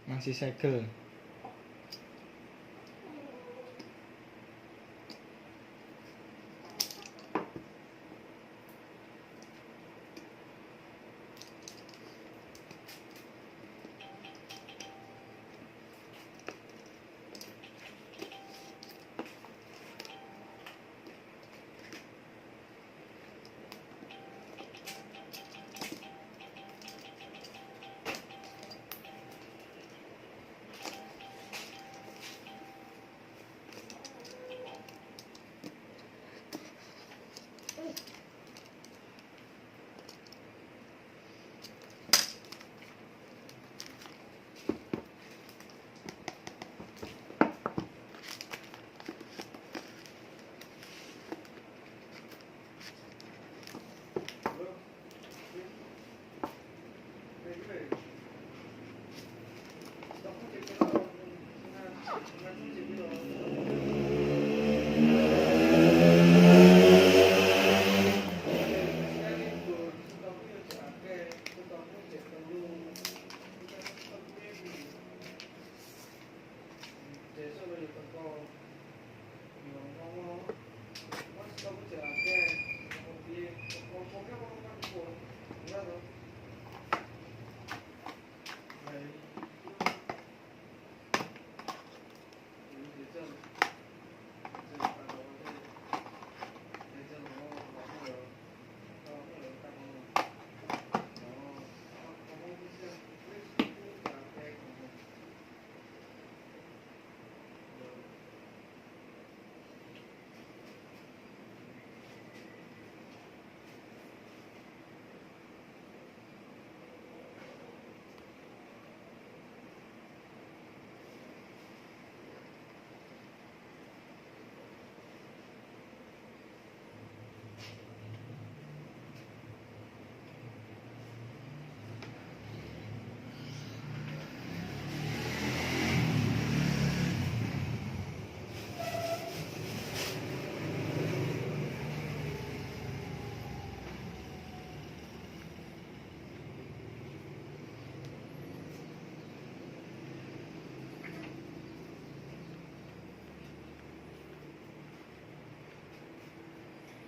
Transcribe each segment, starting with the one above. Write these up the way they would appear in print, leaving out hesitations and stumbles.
Masih segel.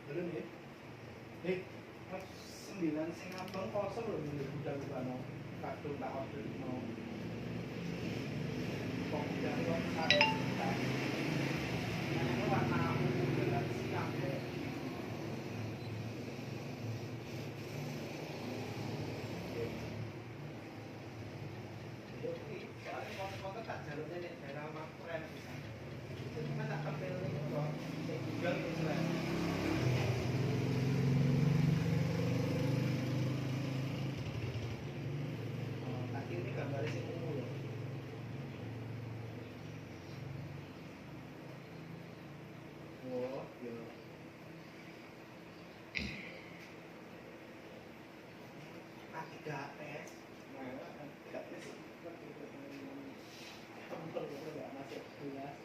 Belum ya? 9 sing abang kosong lho ini budal bano. Kadung tak order mau. Kok budal kok sare kita. Ini warna ungu gelas siang deh. Soalnya foto-foto tak jalurnya nih daerah Makuren bisa. Jadi kan tak tampil ini loh. Budal itu lah. Ini gambarnya sih ungu loh. Oh, iya. A3S. Nah, A3S seperti itu. Kampel gitu nggak masuk gelas.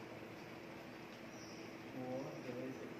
Oh, jadi